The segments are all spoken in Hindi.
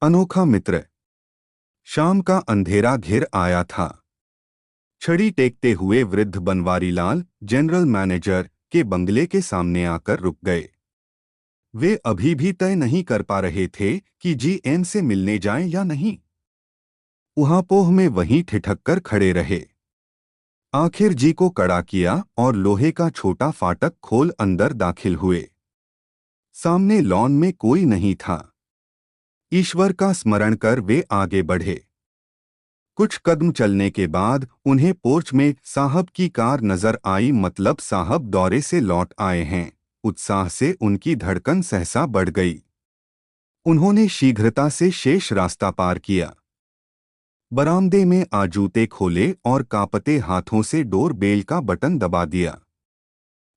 अनोखा मित्र। शाम का अंधेरा घिर आया था। छड़ी टेकते हुए वृद्ध बनवारीलाल जनरल मैनेजर के बंगले के सामने आकर रुक गए। वे अभी भी तय नहीं कर पा रहे थे कि जीएम से मिलने जाएं या नहीं। ऊहापोह में वहीं ठिठक कर खड़े रहे। आखिर जी को कड़ा किया और लोहे का छोटा फाटक खोल अंदर दाखिल हुए। सामने लॉन में कोई नहीं था। ईश्वर का स्मरण कर वे आगे बढ़े। कुछ कदम चलने के बाद उन्हें पोर्च में साहब की कार नजर आई। मतलब साहब दौरे से लौट आए हैं। उत्साह से उनकी धड़कन सहसा बढ़ गई। उन्होंने शीघ्रता से शेष रास्ता पार किया। बरामदे में आ जूते खोले और कांपते हाथों से डोर बेल का बटन दबा दिया।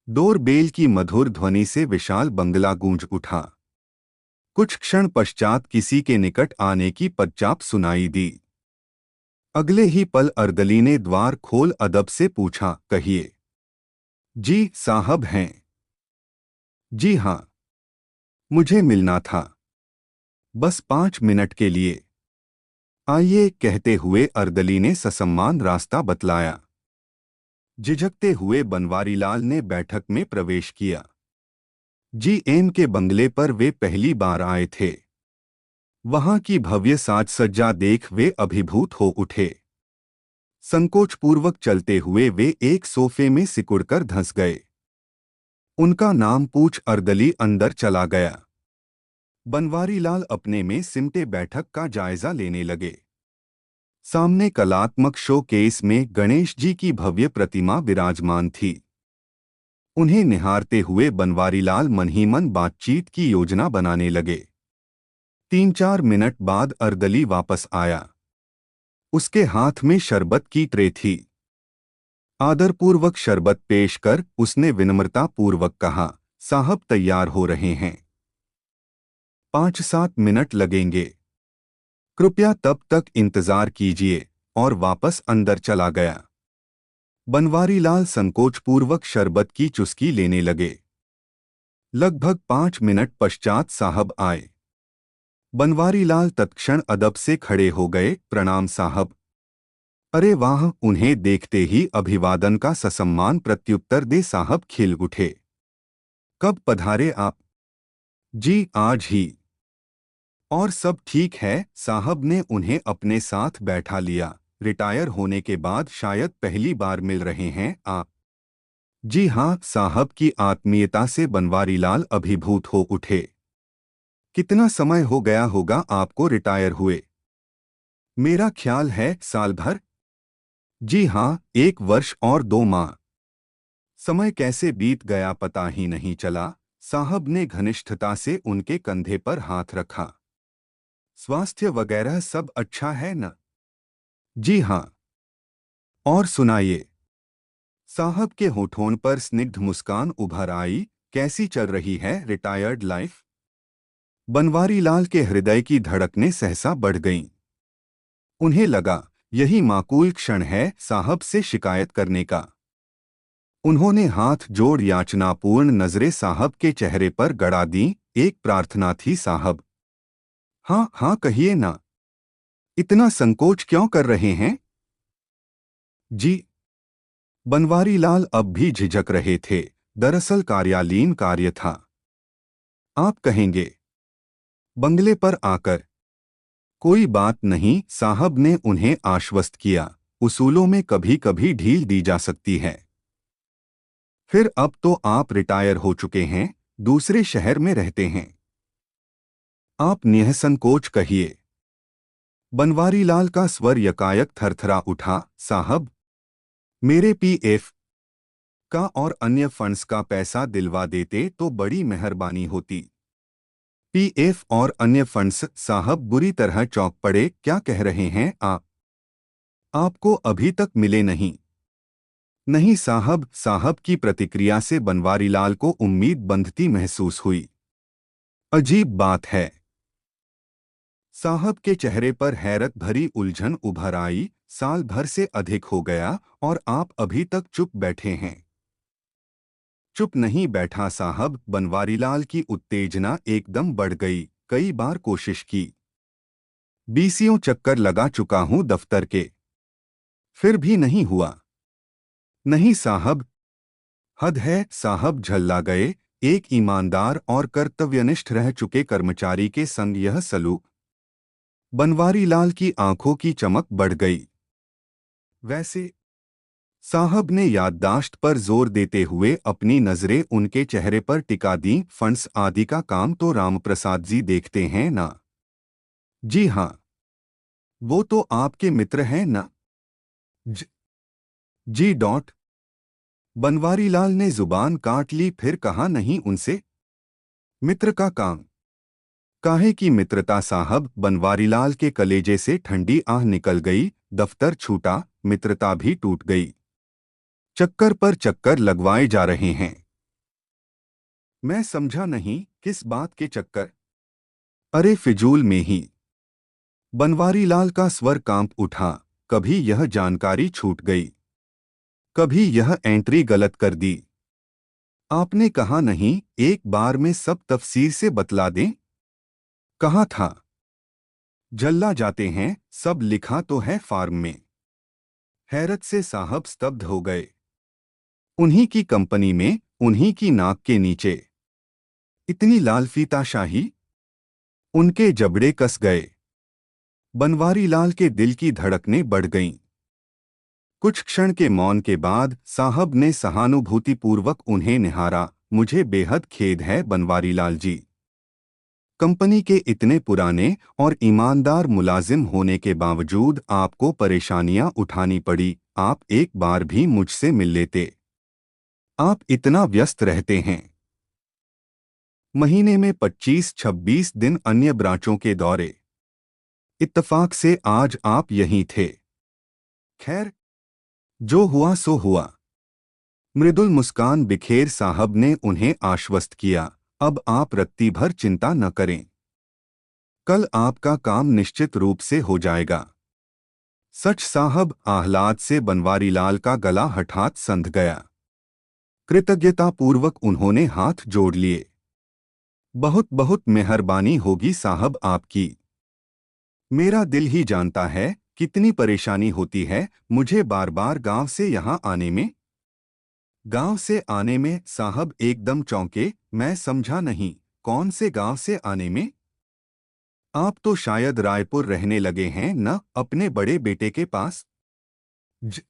डोर बेल की मधुर ध्वनि से विशाल बंगला गूंज उठा। कुछ क्षण पश्चात किसी के निकट आने की पदचाप सुनाई दी। अगले ही पल अर्दली ने द्वार खोल अदब से पूछा, कहिए। जी साहब हैं। जी हाँ, मुझे मिलना था। बस 5 मिनट के लिए। आइए, कहते हुए अर्दली ने ससम्मान रास्ता बतलाया। झिझकते हुए बनवारीलाल ने बैठक में प्रवेश किया। जीएम के बंगले पर वे पहली बार आए थे। वहां की भव्य साज सज्जा देख वे अभिभूत हो उठे। संकोचपूर्वक चलते हुए वे एक सोफे में सिकुड़कर धंस गए। उनका नाम पूछ अर्दली अंदर चला गया। बनवारीलाल अपने में सिमटे बैठक का जायजा लेने लगे। सामने कलात्मक शो केस में गणेश जी की भव्य प्रतिमा विराजमान थी। उन्हें निहारते हुए बनवारीलाल मन ही मन बातचीत की योजना बनाने लगे। 3-4 मिनट बाद अर्दली वापस आया। उसके हाथ में शरबत की ट्रे थी। आदरपूर्वक शरबत पेश कर उसने विनम्रतापूर्वक कहा, साहब तैयार हो रहे हैं। 5-7 मिनट लगेंगे। कृपया तब तक इंतजार कीजिए। और वापस अंदर चला गया। बनवारीलाल संकोचपूर्वक शरबत की चुस्की लेने लगे। लगभग 5 मिनट पश्चात साहब आए। बनवारीलाल तत्क्षण अदब से खड़े हो गए। प्रणाम साहब। अरे वाह! उन्हें देखते ही अभिवादन का ससम्मान प्रत्युत्तर दे साहब खिल उठे। कब पधारे आप? जी आज ही। और सब ठीक है? साहब ने उन्हें अपने साथ बैठा लिया। रिटायर होने के बाद शायद पहली बार मिल रहे हैं आप? जी हाँ। साहब की आत्मीयता से बनवारीलाल अभिभूत हो उठे। कितना समय हो गया होगा आपको रिटायर हुए? मेरा ख्याल है साल भर। जी हाँ, 1 वर्ष और 2 माह। समय कैसे बीत गया पता ही नहीं चला। साहब ने घनिष्ठता से उनके कंधे पर हाथ रखा। स्वास्थ्य वगैरह सब अच्छा है न? जी हाँ। और सुनाइए। साहब के होठों पर स्निग्ध मुस्कान उभर आई। कैसी चल रही है रिटायर्ड लाइफ? बनवारीलाल के हृदय की धड़कनें सहसा बढ़ गईं। उन्हें लगा यही माकूल क्षण है साहब से शिकायत करने का। उन्होंने हाथ जोड़ याचनापूर्ण नजरें साहब के चेहरे पर गड़ा दी। एक प्रार्थना थी साहब। हाँ हाँ कहिए ना। इतना संकोच क्यों कर रहे हैं? जी। बनवारीलाल अब भी झिझक रहे थे। दरअसल कार्यालयीन कार्य था। आप कहेंगे। बंगले पर आकर। कोई बात नहीं, साहब ने उन्हें आश्वस्त किया। उसूलों में कभी कभी ढील दी जा सकती है। फिर अब तो आप रिटायर हो चुके हैं, दूसरे शहर में रहते हैं। आप निःसंकोच कहिए। बनवारीलाल का स्वर यकायक थरथरा उठा। साहब, मेरे पीएफ का और अन्य फंड्स का पैसा दिलवा देते तो बड़ी मेहरबानी होती। पीएफ और अन्य फंड्स? साहब बुरी तरह चौंक पड़े। क्या कह रहे हैं आप? आपको अभी तक मिले नहीं? नहीं साहब। साहब की प्रतिक्रिया से बनवारीलाल को उम्मीद बंधती महसूस हुई। अजीब बात है। साहब के चेहरे पर हैरत भरी उलझन उभर आई। साल भर से अधिक हो गया और आप अभी तक चुप बैठे हैं। चुप नहीं बैठा साहब। बनवारीलाल की उत्तेजना एकदम बढ़ गई। कई बार कोशिश की। बीसियों चक्कर लगा चुका हूं दफ्तर के, फिर भी नहीं हुआ। नहीं साहब, हद है साहब, झल्ला गए। एक ईमानदार और कर्तव्यनिष्ठ रह चुके कर्मचारी के संग यह सलूक। बनवारी लाल की आंखों की चमक बढ़ गई। वैसे, साहब ने याददाश्त पर जोर देते हुए अपनी नजरें उनके चेहरे पर टिका दी। फंड्स आदि का काम तो रामप्रसाद जी देखते हैं ना? जी हाँ। वो तो आपके मित्र हैं ना? ज, जी डॉट। बनवारीलाल ने जुबान काट ली, फिर कहा, नहीं उनसे मित्र का काम। काहे की मित्रता साहब? बनवारीलाल के कलेजे से ठंडी आह निकल गई। दफ्तर छूटा, मित्रता भी टूट गई। चक्कर पर चक्कर लगवाए जा रहे हैं। मैं समझा नहीं, किस बात के चक्कर? अरे फिजूल में ही। बनवारीलाल का स्वर कांप उठा। कभी यह जानकारी छूट गई, कभी यह एंट्री गलत कर दी। आपने कहा नहीं, एक बार में सब तफसीर से बतला दें? कहा था। जल्ला जाते हैं, सब लिखा तो है फॉर्म में। हैरत से साहब स्तब्ध हो गए। उन्हीं की कंपनी में, उन्हीं की नाक के नीचे इतनी लालफीताशाही? उनके जबड़े कस गए। बनवारीलाल के दिल की धड़कनें बढ़ गईं। कुछ क्षण के मौन के बाद साहब ने सहानुभूतिपूर्वक उन्हें निहारा। मुझे बेहद खेद है बनवारीलाल जी। कंपनी के इतने पुराने और ईमानदार मुलाजिम होने के बावजूद आपको परेशानियां उठानी पड़ी। आप एक बार भी मुझसे मिल लेते। आप इतना व्यस्त रहते हैं। महीने में 25-26 दिन अन्य ब्रांचों के दौरे। इत्तफाक से आज आप यहीं थे। खैर, जो हुआ सो हुआ। मृदुल मुस्कान बिखेर साहब ने उन्हें आश्वस्त किया। अब आप रत्ती भर चिंता न करें। कल आपका काम निश्चित रूप से हो जाएगा। सच साहब? आह्लाद से बनवारीलाल का गला हठात संध गया। कृतज्ञतापूर्वक उन्होंने हाथ जोड़ लिए। बहुत बहुत मेहरबानी होगी साहब आपकी। मेरा दिल ही जानता है कितनी परेशानी होती है मुझे बार बार गांव से यहां आने में। गांव से आने में? साहब एकदम चौंके। मैं समझा नहीं, कौन से गांव से आने में? आप तो शायद रायपुर रहने लगे हैं न, अपने बड़े बेटे के पास? ज,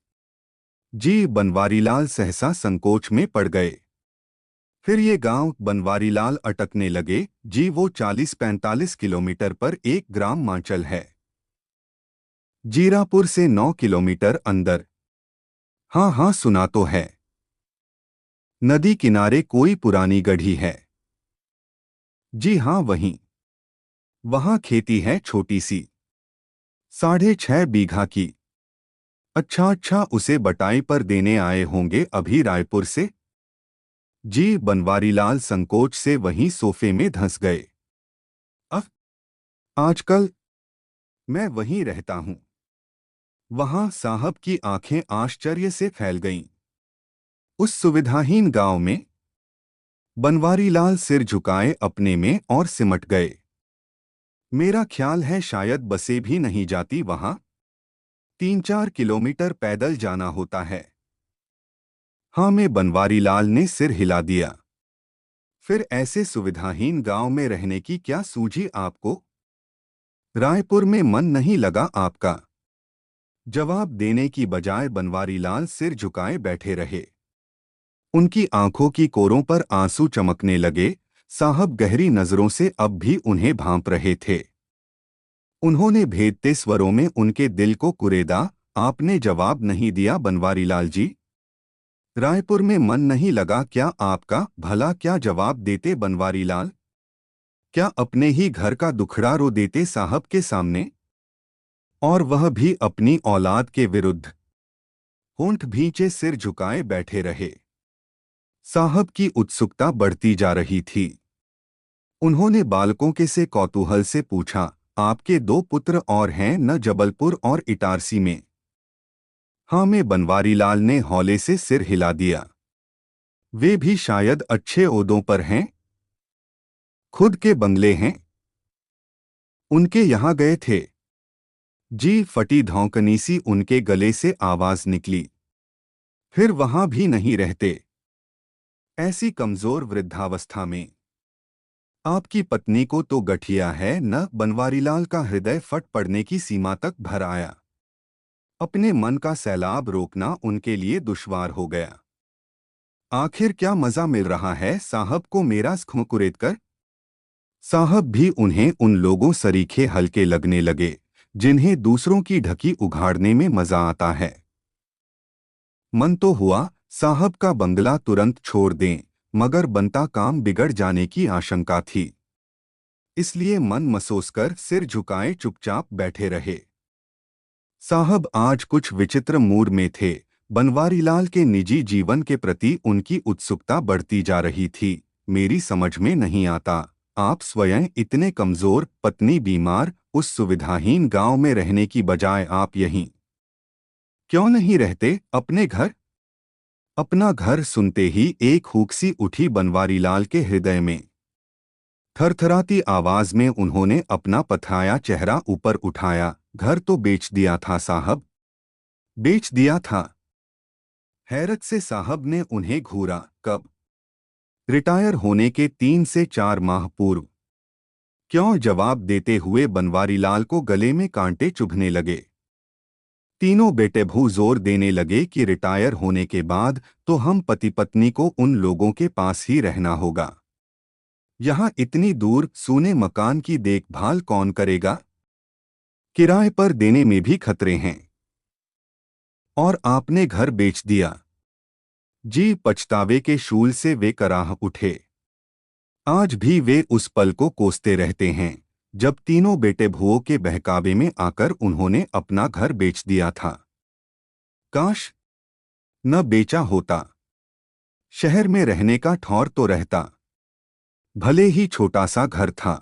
जी। बनवारीलाल सहसा संकोच में पड़ गए। फिर ये गांव? बनवारीलाल अटकने लगे। जी वो 40-45 किलोमीटर पर एक ग्राम मांचल है। जीरापुर से 9 किलोमीटर अंदर। हाँ हाँ, सुना तो है। नदी किनारे कोई पुरानी गढ़ी है। जी हाँ, वहीं। वहां खेती है छोटी सी, 6.5 बीघा की। अच्छा अच्छा, उसे बटाई पर देने आए होंगे अभी रायपुर से? जी। बनवारीलाल संकोच से वहीं सोफे में धंस गए। अब आजकल मैं वहीं रहता हूं। वहां? साहब की आंखें आश्चर्य से फैल गईं। उस सुविधाहीन गांव में? बनवारीलाल सिर झुकाए अपने में और सिमट गए। मेरा ख्याल है शायद बसें भी नहीं जाती वहां। 3-4 किलोमीटर पैदल जाना होता है। हाँ में बनवारीलाल ने सिर हिला दिया। फिर ऐसे सुविधाहीन गांव में रहने की क्या सूझी आपको? रायपुर में मन नहीं लगा आपका? जवाब देने की बजाय बनवारीलाल सिर झुकाए बैठे रहे। उनकी आंखों की कोरों पर आंसू चमकने लगे। साहब गहरी नजरों से अब भी उन्हें भांप रहे थे। उन्होंने भेदते स्वरों में उनके दिल को कुरेदा। आपने जवाब नहीं दिया बनवारीलाल जी। रायपुर में मन नहीं लगा क्या आपका? भला क्या जवाब देते बनवारीलाल? क्या अपने ही घर का दुखड़ा रो देते साहब के सामने? और वह भी अपनी औलाद के विरुद्ध। होंठ भींचे सिर झुकाए बैठे रहे। साहब की उत्सुकता बढ़ती जा रही थी। उन्होंने बालकों के से कौतूहल से पूछा, आपके 2 पुत्र और हैं न, जबलपुर और इटारसी में? हाँ में बनवारीलाल ने हौले से सिर हिला दिया। वे भी शायद अच्छे ओहदों पर हैं। खुद के बंगले हैं। उनके यहाँ गए थे? जी फटी धौंकनी सी उनके गले से आवाज निकली। फिर वहां भी नहीं रहते। ऐसी कमजोर वृद्धावस्था में। आपकी पत्नी को तो गठिया है न। बनवारीलाल का हृदय फट पड़ने की सीमा तक भर आया। अपने मन का सैलाब रोकना उनके लिए दुश्वार हो गया। आखिर क्या मजा मिल रहा है साहब को मेरा स्खुकुरेद कर। साहब भी उन्हें उन लोगों सरीखे हल्के लगने लगे जिन्हें दूसरों की ढकी उघाड़ने में मजा आता है। मन तो हुआ साहब का बंगला तुरंत छोड़ दें, मगर बनता काम बिगड़ जाने की आशंका थी। इसलिए मन मसोसकर सिर झुकाए चुपचाप बैठे रहे। साहब आज कुछ विचित्र मूड में थे। बनवारीलाल के निजी जीवन के प्रति उनकी उत्सुकता बढ़ती जा रही थी। मेरी समझ में नहीं आता, आप स्वयं इतने कमजोर, पत्नी बीमार, उस सुविधाहीन गांव में रहने की बजाय आप यहीं क्यों नहीं रहते अपने घर। अपना घर सुनते ही एक हुक सी उठी बनवारीलाल के हृदय में। थरथराती आवाज में उन्होंने अपना पथराया चेहरा ऊपर उठाया। घर तो बेच दिया था साहब। बेच दिया था। हैरत से साहब ने उन्हें घूरा। कब। रिटायर होने के 3 से 4 माह पूर्व। क्यों जवाब देते हुए बनवारीलाल को गले में कांटे चुभने लगे। तीनों बेटे भू जोर देने लगे कि रिटायर होने के बाद तो हम पति पत्नी को उन लोगों के पास ही रहना होगा। यहाँ इतनी दूर सूने मकान की देखभाल कौन करेगा। किराए पर देने में भी खतरे हैं। और आपने घर बेच दिया। जी पछतावे के शूल से वे कराह उठे। आज भी वे उस पल को कोसते रहते हैं जब तीनों बेटे भुओं के बहकावे में आकर उन्होंने अपना घर बेच दिया था। काश न बेचा होता। शहर में रहने का ठौर तो रहता। भले ही छोटा सा घर था।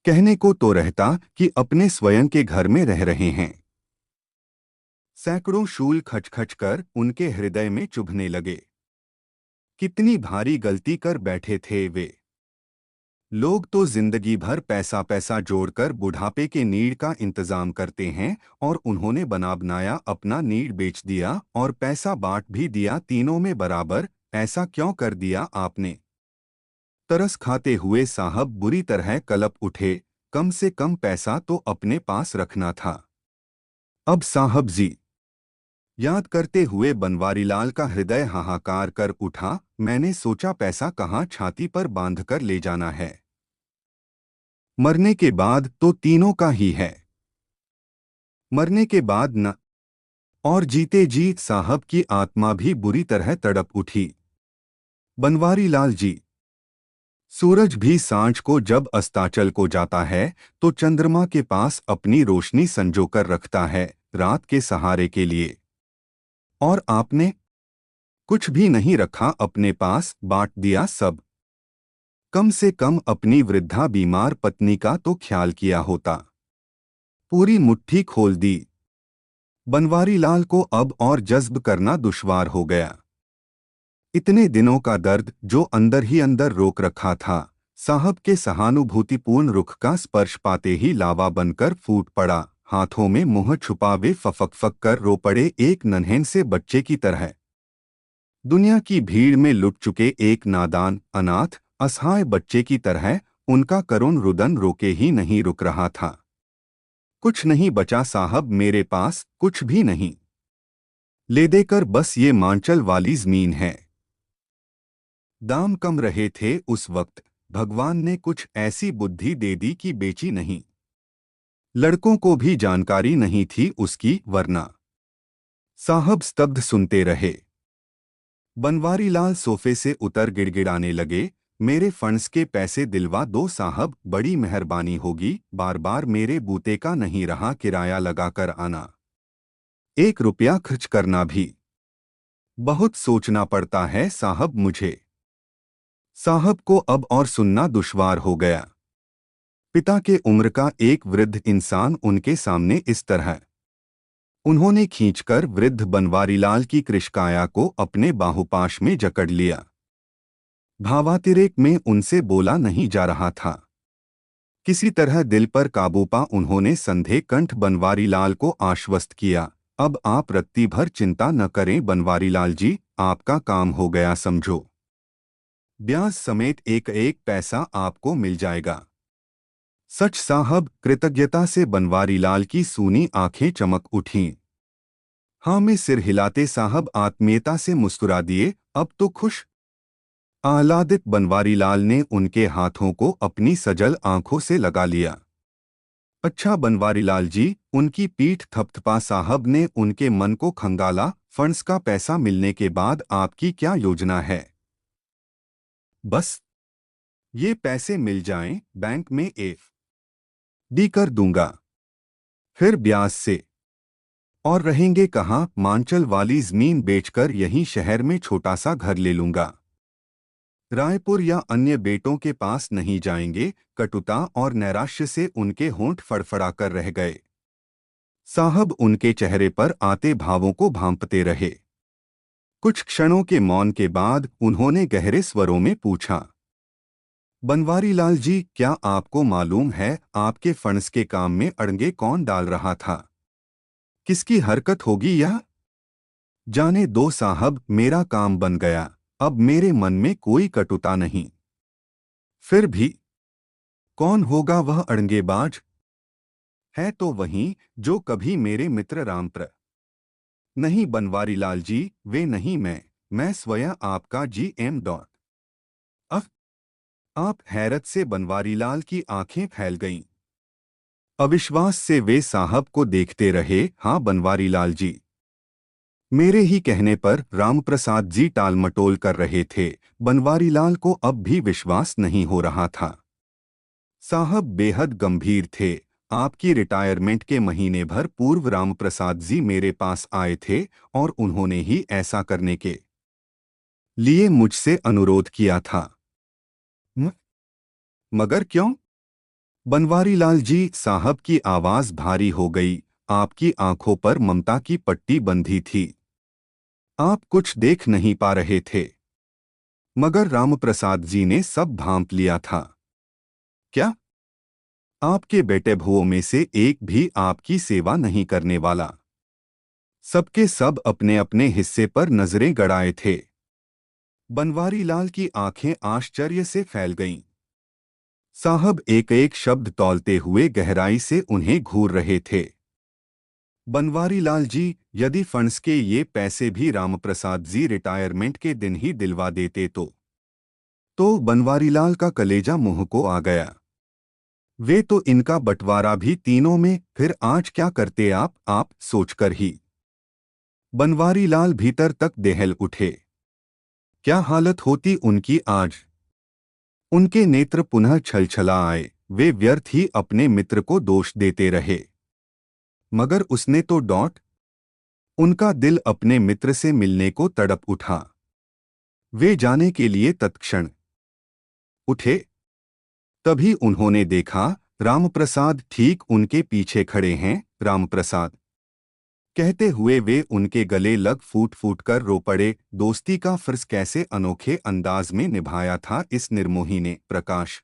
कहने को तो रहता कि अपने स्वयं के घर में रह रहे हैं। सैकड़ों शूल खचखच कर उनके हृदय में चुभने लगे। कितनी भारी गलती कर बैठे थे वे। लोग तो जिंदगी भर पैसा पैसा जोड़कर बुढ़ापे के नीड़ का इंतजाम करते हैं और उन्होंने बना बनाया अपना नीड़ बेच दिया और पैसा बांट भी दिया तीनों में बराबर। ऐसा क्यों कर दिया आपने। तरस खाते हुए साहब बुरी तरह कलप उठे। कम से कम पैसा तो अपने पास रखना था। अब साहब जी। याद करते हुए बनवारीलाल का हृदय हाहाकार कर उठा। मैंने सोचा पैसा कहाँ छाती पर बांधकर ले जाना है। मरने के बाद तो तीनों का ही है। मरने के बाद न। और जीते जी साहब की आत्मा भी बुरी तरह तड़प उठी। बनवारीलाल जी। सूरज भी सांझ को जब अस्ताचल को जाता है तो चंद्रमा के पास अपनी रोशनी संजोकर रखता है रात के सहारे के लिए। और आपने कुछ भी नहीं रखा अपने पास, बांट दिया सब। कम से कम अपनी वृद्धा बीमार पत्नी का तो ख्याल किया होता। पूरी मुट्ठी खोल दी। बनवारीलाल को अब और जज्ब करना दुश्वार हो गया। इतने दिनों का दर्द जो अंदर ही अंदर रोक रखा था, साहब के सहानुभूतिपूर्ण रुख का स्पर्श पाते ही लावा बनकर फूट पड़ा। हाथों में मुंह छुपा वे फफक कर रो पड़े एक नन्हें से बच्चे की तरह। दुनिया की भीड़ में लुट चुके एक नादान, अनाथ, असहाय बच्चे की तरह उनका करुण रुदन रोके ही नहीं रुक रहा था। कुछ नहीं बचा साहब मेरे पास, कुछ भी नहीं। ले देकर बस ये मांचल वाली जमीन है। दाम कम रहे थे उस वक्त। भगवान ने कुछ ऐसी बुद्धि दे दी कि बेची नहीं। लड़कों को भी जानकारी नहीं थी उसकी, वरना। साहब स्तब्ध सुनते रहे। बनवारीलाल सोफे से उतर गिड़गिड़ाने लगे। मेरे फंड्स के पैसे दिलवा दो साहब, बड़ी मेहरबानी होगी। बार बार मेरे बूते का नहीं रहा किराया लगाकर आना। 1 रुपया खर्च करना भी बहुत सोचना पड़ता है साहब मुझे। साहब को अब और सुनना दुश्वार हो गया। पिता के उम्र का एक वृद्ध इंसान उनके सामने इस तरह। उन्होंने खींचकर वृद्ध बनवारीलाल की कृशकाया को अपने बाहुपाश में जकड़ लिया। भावातिरेक में उनसे बोला नहीं जा रहा था। किसी तरह दिल पर काबू पा उन्होंने संधे कंठ बनवारीलाल को आश्वस्त किया। अब आप रत्ती भर चिंता न करें बनवारीलाल जी, आपका काम हो गया समझो। ब्याज समेत एक एक पैसा आपको मिल जाएगा। सच साहब, कृतज्ञता से बनवारीलाल की सूनी आंखें चमक उठीं। हाँ में सिर हिलाते साहब आत्मीयता से मुस्कुरा दिए, अब तो खुश। आह्लादित बनवारीलाल ने उनके हाथों को अपनी सजल आंखों से लगा लिया। अच्छा बनवारीलाल जी, उनकी पीठ थपथपा साहब ने उनके मन को खंगाला। फंड्स का पैसा मिलने के बाद आपकी क्या योजना है? बस ये पैसे मिल जाएं, बैंक में एफ.डी कर दूंगा, फिर ब्याज से। और रहेंगे कहाँ? मांचल वाली जमीन बेचकर यहीं शहर में छोटा सा घर ले लूंगा। रायपुर या अन्य बेटों के पास नहीं जाएंगे। कटुता और नैराश्य से उनके होंठ फड़फड़ाकर रह गए। साहब उनके चेहरे पर आते भावों को भांपते रहे। कुछ क्षणों के मौन के बाद उन्होंने गहरे स्वरों में पूछा, बनवारीलाल जी, क्या आपको मालूम है आपके फंड्स के काम में अड़ंगे कौन डाल रहा था? किसकी हरकत होगी यह? जाने दो साहब, मेरा काम बन गया। अब मेरे मन में कोई कटुता नहीं। फिर भी कौन होगा वह अड़ंगेबाज? है तो वही जो कभी मेरे मित्र रामप्र। नहीं बनवारीलाल जी, वे नहीं, मैं स्वयं आपका जी.एम. अह! आप हैरत से बनवारीलाल की आंखें फैल गईं। अविश्वास से वे साहब को देखते रहे। हाँ बनवारीलाल जी, मेरे ही कहने पर रामप्रसाद जी टालमटोल कर रहे थे। बनवारीलाल को अब भी विश्वास नहीं हो रहा था। साहब बेहद गंभीर थे। आपकी रिटायरमेंट के महीने भर पूर्व रामप्रसाद जी मेरे पास आए थे और उन्होंने ही ऐसा करने के लिए मुझसे अनुरोध किया था। म- मगर क्यों? बनवारीलाल जी, साहब की आवाज भारी हो गई। आपकी आंखों पर ममता की पट्टी बंधी थी। आप कुछ देख नहीं पा रहे थे। मगर रामप्रसाद जी ने सब भांप लिया था। क्या? आपके बेटे भुओं में से एक भी आपकी सेवा नहीं करने वाला। सबके सब अपने अपने हिस्से पर नजरें गड़ाए थे। बनवारीलाल की आंखें आश्चर्य से फैल गईं। साहब एक एक शब्द तौलते हुए गहराई से उन्हें घूर रहे थे। बनवारीलाल जी, यदि फंड्स के ये पैसे भी रामप्रसाद जी रिटायरमेंट के दिन ही दिलवा देते तो बनवारीलाल का कलेजा मुंह को आ गया। वे तो इनका बंटवारा भी तीनों में, फिर आज क्या करते आप सोचकर ही बनवारीलाल भीतर तक दहल उठे। क्या हालत होती उनकी आज? उनके नेत्र पुनः छलछला आए। वे व्यर्थ ही अपने मित्र को दोष देते रहे। मगर उसने तो उनका दिल अपने मित्र से मिलने को तड़प उठा। वे जाने के लिए तत्क्षण उठे। तभी उन्होंने देखा, रामप्रसाद ठीक उनके पीछे खड़े हैं। रामप्रसाद, कहते हुए वे उनके गले लग फूट फूट कर रो पड़े। दोस्ती का फर्ज कैसे अनोखे अंदाज में निभाया था इस निर्मोही ने। प्रकाश,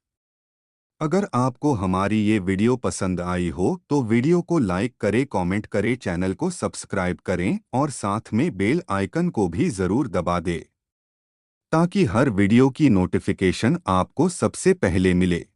अगर आपको हमारी ये वीडियो पसंद आई हो तो वीडियो को लाइक करें, कमेंट करें, चैनल को सब्सक्राइब करें और साथ में बेल आइकन को भी ज़रूर दबा दें ताकि हर वीडियो की नोटिफिकेशन आपको सबसे पहले मिले।